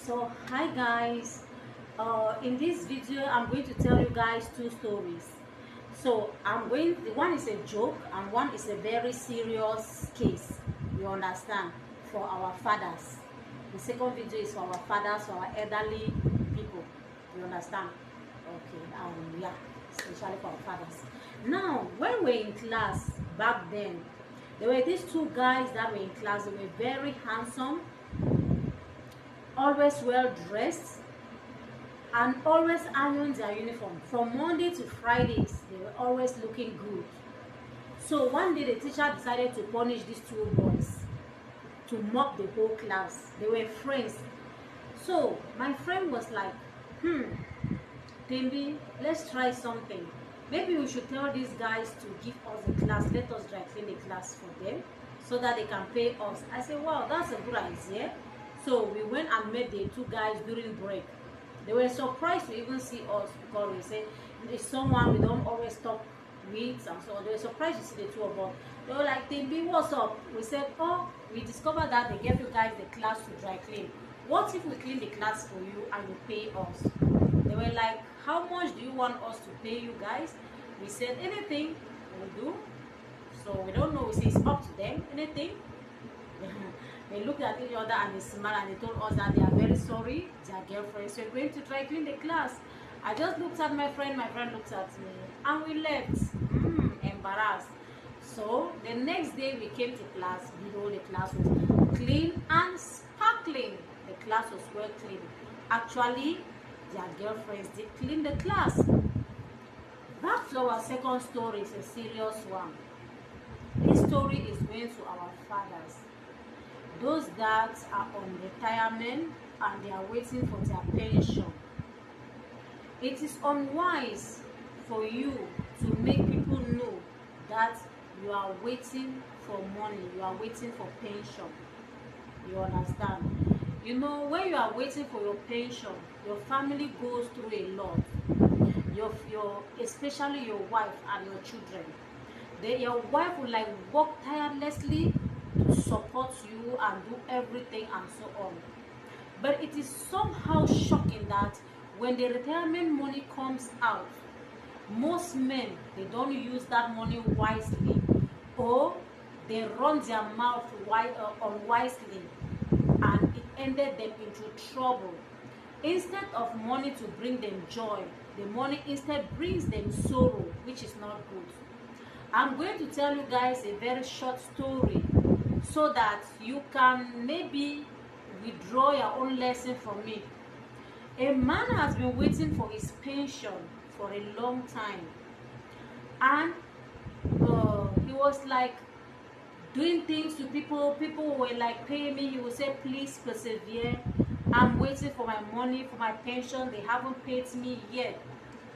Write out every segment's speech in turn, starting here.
So hi guys, in this video I'm going to tell you guys two stories. So the one is a joke and one is a very serious case, you understand, for our fathers. The second video is for our fathers, for our elderly people, you understand. Okay, yeah, especially for our fathers. Now when we're in class back then, there were these two guys that were in class. They were very handsome, always well dressed, and always iron their uniform. From Monday to Fridays, they were always looking good. So one day the teacher decided to punish these two boys, to mock the whole class. They were friends. So my friend was like, Tembi, let's try something. Maybe we should tell these guys to give us the class. Let us dry clean the class for them so that they can pay us. I said, wow, that's a good idea. So we went and met the two guys during break. They were surprised to even see us because we said it's someone we don't always talk with, and so they were surprised to see the two of us. They were like, Tembi, what's up? We said, oh, we discovered that they gave you guys the class to dry clean. What if we clean the class for you and you pay us? They were like, how much do you want us to pay you guys? We said, anything we'll do. So we don't know. We say it's up to them. Anything. They looked at each other and they smiled and they told us that they are very sorry, their girlfriends were going to try clean the class. I just looked at my friend looked at me, and we left. Embarrassed. So the next day we came to class. The class was clean and sparkling. The class was well clean. Actually, their girlfriends did clean the class. Back to our second story. Is a serious one. This story is going to our fathers, those that are on retirement and they are waiting for their pension. It is unwise for you to make people know that you are waiting for money, you are waiting for pension. You understand? You know, when you are waiting for your pension, your family goes through a lot. Especially your wife and your children. Your wife will like work tirelessly to support you and do everything and so on. But it is somehow shocking that when the retirement money comes out, most men, they don't use that money wisely, or they run their mouth unwisely, and it ended them into trouble. Instead of money to bring them joy, the money instead brings them sorrow, which is not good. I'm going to tell you guys a very short story so that you can maybe withdraw your own lesson from it. A man has been waiting for his pension for a long time, and he was like doing things to people. People were like, pay me. He would say, please persevere. I'm waiting for my money, for my pension. They haven't paid me yet.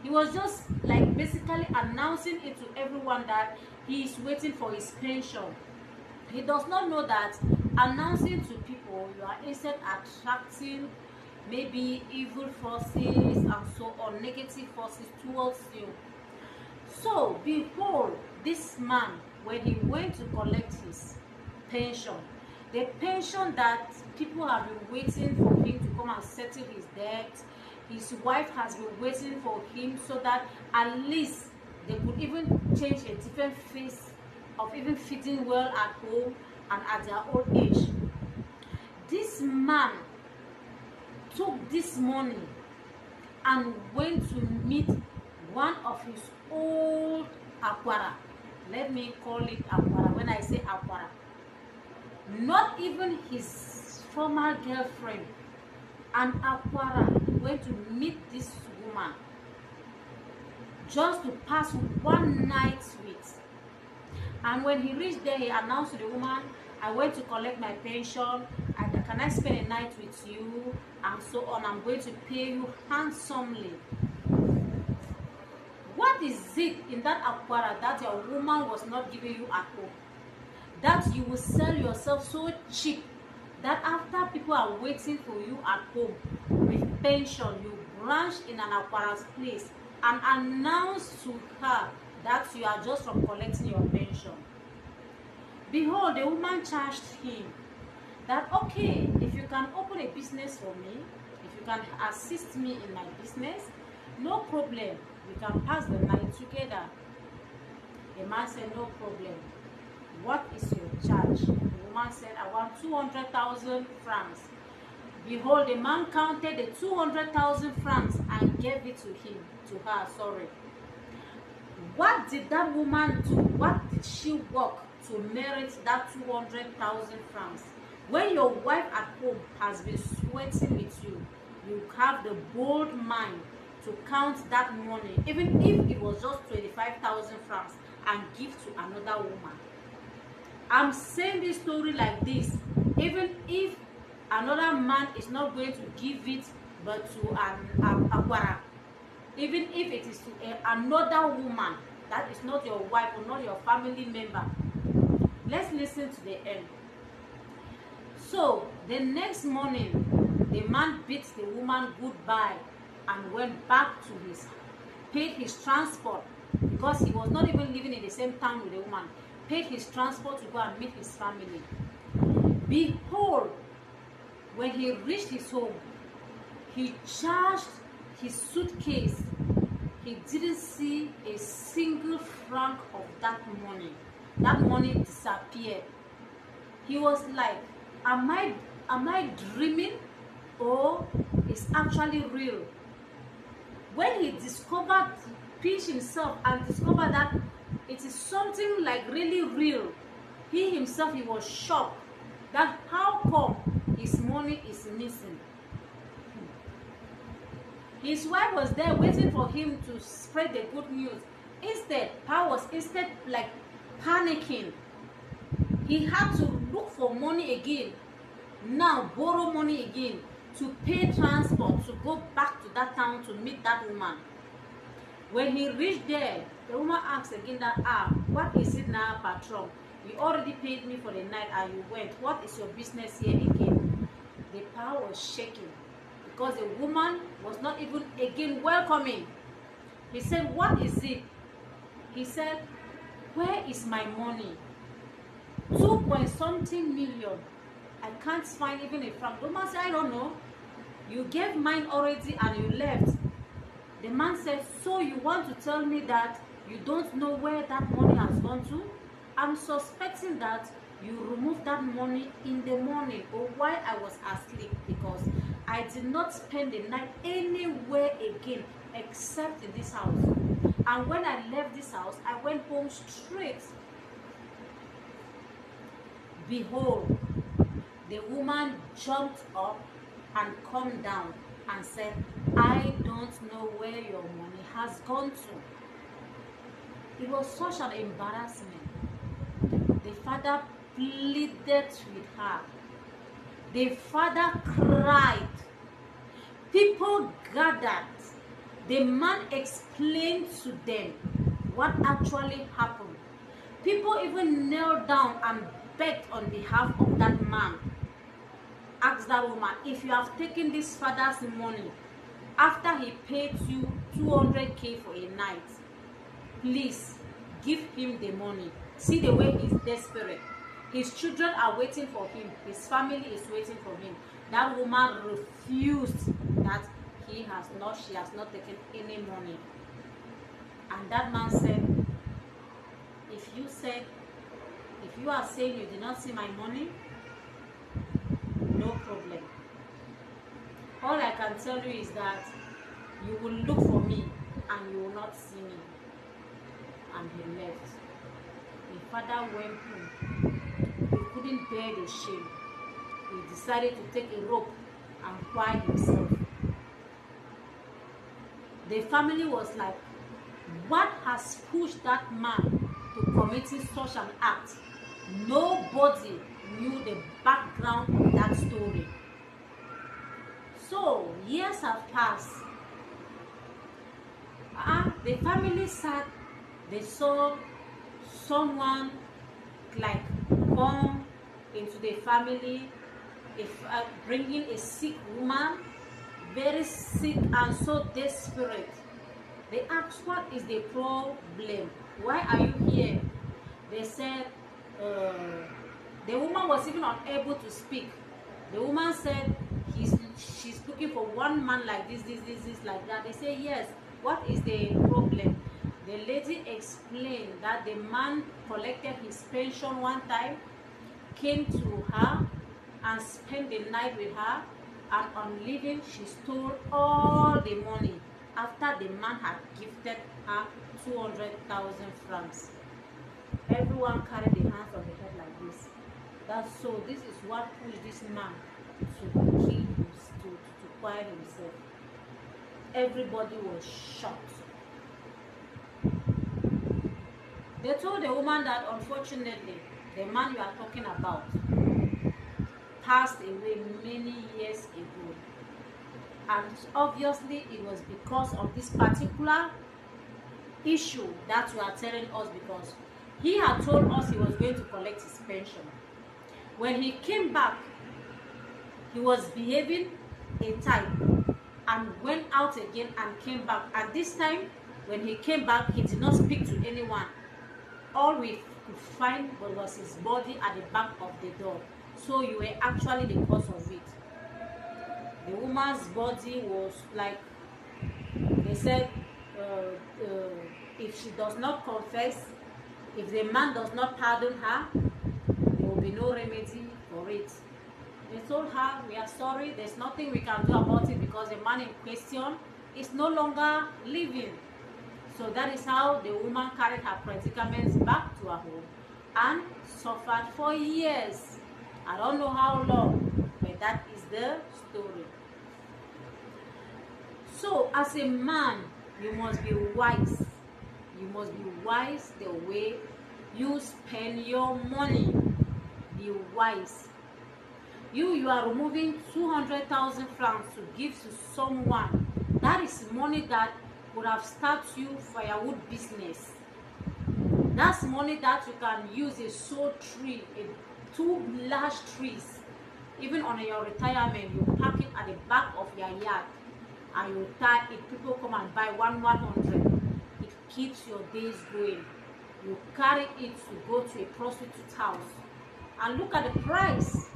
He was just like basically announcing it to everyone that he is waiting for his pension. He does not know that announcing to people, you are instead attracting maybe evil forces and so on, negative forces towards you. So behold, this man, when he went to collect his pension, the pension that people have been waiting for him to come and settle his debt, his wife has been waiting for him so that at least they could even change a different face of even fitting well at home and at their old age. This man took this money and went to meet one of his old aquara. Let me call it aquara. When I say aquara, not even his former girlfriend, an aquara, went to meet this woman just to pass one night with. And when he reached there, he announced to the woman, I went to collect my pension, and can I spend a night with you, and so on. I'm going to pay you handsomely. What is it in that aquara that your woman was not giving you at home, that you will sell yourself so cheap that after people are waiting for you at home with pension, you branch in an aquara's place and announce to her that you are just from collecting your pension? Behold, the woman charged him that, okay, if you can open a business for me, if you can assist me in my business, no problem, we can pass the night together. The man said, no problem. What is your charge? The woman said, I want 200,000 francs. Behold, the man counted the 200,000 francs and gave it to her, sorry. What did that woman do? What did she work to merit that 200,000 francs? When your wife at home has been sweating with you, you have the bold mind to count that money, even if it was just 25,000 francs, and give to another woman. I'm saying this story like this, even if another man is not going to give it but to an akwara, even if it is to another woman that is not your wife or not your family member. Let's listen to the end. So the next morning, the man bid the woman goodbye and went back to paid his transport, because he was not even living in the same town with the woman, paid his transport to go and meet his family. Behold, when he reached his home, he charged his suitcase. He didn't see a single franc of that money. That money disappeared. He was like, am I dreaming, or it's actually real? When he pinched himself and discovered that it is something like really real, he himself, he was shocked that how come his money is missing. His wife was there waiting for him to spread the good news. Instead like panicking. He had to look for money again, now borrow money again to pay transport to go back to that town to meet that woman. When he reached there, the woman asked again that, what is it now, patron? You already paid me for the night and you went. What is your business here again? The power was shaking because the woman was not even again welcoming. He said, what is it? He said, where is my money? 2.something million. I can't find even a franc. The woman said, I don't know. You gave mine already and you left. The man said, so you want to tell me that you don't know where that money has gone to? I'm suspecting that you removed that money in the morning or while I was asleep, because I did not spend the night anywhere again except in this house. And when I left this house, I went home straight. Behold, the woman jumped up and calmed down and said, I don't know where your money has gone to. It was such an embarrassment. The father pleaded with her. The father cried. People gathered. The man explained to them what actually happened. People even knelt down and begged on behalf of that man. Asked that woman, if you have taken this father's money after he paid you 200,000 for a night, please give him the money. See the way he's desperate. His children are waiting for him. His family is waiting for him. That woman refused that she has not taken any money. And that man said, if you are saying you did not see my money, no problem. All I can tell you is that you will look for me and you will not see me. And he left. The father went home. He couldn't bear the shame. He decided to take a rope and tie himself. The family was like, what has pushed that man to committing such an act? Nobody knew the background of that story. So years have passed. The family sat. They saw someone like come into the family, bringing a sick woman, very sick and so desperate. They asked, what is the problem? Why are you here? They said, the woman was even unable to speak. The woman said she's looking for one man like this, like that. They say yes. What is the problem? The lady explained that the man collected his pension one time, came to her and spent the night with her, and on leaving she stole all the money after the man had gifted her 200,000 francs. Everyone carried their hands on the head like this. This is what pushed this man to kill him, to quiet himself. Everybody was shocked. They told the woman that unfortunately the man you are talking about passed away many years ago, and obviously it was because of this particular issue that you are telling us, because he had told us he was going to collect his pension. When he came back, he was behaving a type and went out again and came back. And this time when he came back, he did not speak to anyone. All we could find was his body at the back of the door. So you were actually the cause of it. The woman's body was like, they said, if she does not confess, if the man does not pardon her, there will be no remedy for it. They told her, we are sorry, there's nothing we can do about it because the man in question is no longer living. So that is how the woman carried her predicaments back to her home and suffered for years. I don't know how long, but that is the story. So as a man, you must be wise. You must be wise the way you spend your money. Be wise. You are removing 200,000 francs to give to someone. That is money that would have started you firewood business. That's money that you can use a sole tree, two large trees. Even on your retirement, you park it at the back of your yard and you tie it. People come and buy 100. It keeps your days going. You carry it to go to a prostitute's house and look at the price.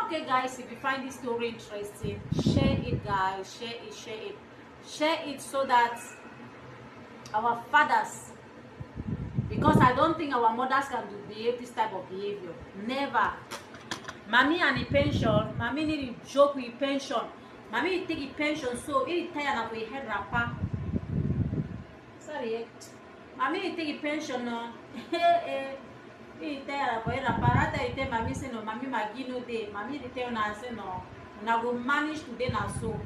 Okay guys, if you find this story interesting, share it guys, share it so that our fathers, because I don't think our mothers can behave this type of behavior. Never. Mommy and the pension, mommy need to joke with pension. Mommy take a pension so it tie na we head wrapper. Sorry. Mommy take a pension no. It tell for wrapper. After you tell mommy say no, mommy magi no day. Mommy tell na say no. Una go manage today na so.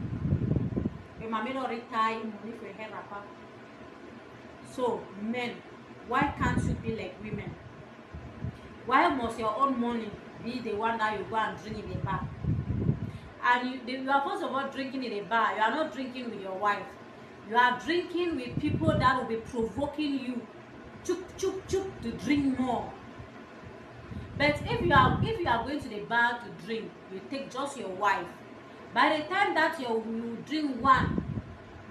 But mommy no retire money for head wrapper. So men, why can't you be like women? Why must your own money be the one that you go and drink in the bar? And you are first of all drinking in a bar. You are not drinking with your wife. You are drinking with people that will be provoking you to drink more. But if you are going to the bar to drink, you take just your wife. By the time that you drink one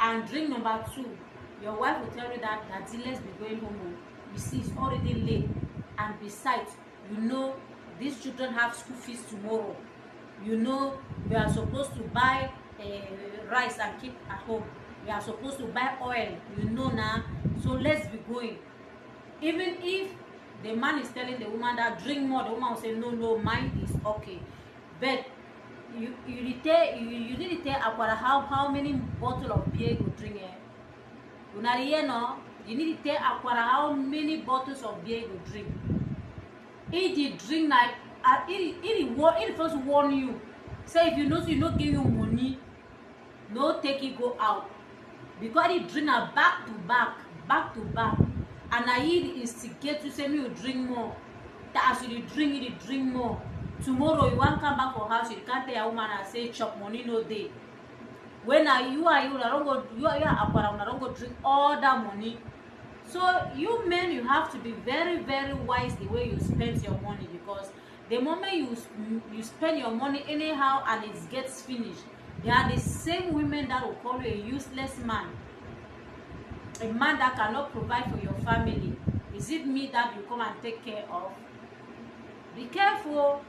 and drink number two, your wife will tell you that let's be going home. You see, it's already late, and besides, you know these children have school fees tomorrow. You know we are supposed to buy rice and keep at home. We are supposed to buy oil. You know now. So let's be going. Even if the man is telling the woman that drink more, the woman will say no, mine is okay. But you need to tell about how many bottles of beer you drink. You need to tell Aquara how many bottles of beer you drink. If you drink like, it first warn you. Say if you know you not give you money, no take it go out. Because he drink a back to back. And I instigate to say me you drink more. That as you drink more. Tomorrow you want come back for house, you can't tell a woman and say chop money no day. When you don't go drink all that money. So you men, you have to be very, very wise the way you spend your money, because the moment you spend your money anyhow and it gets finished, they are the same women that will call you a useless man, a man that cannot provide for your family. Is it me that you come and take care of? Be careful.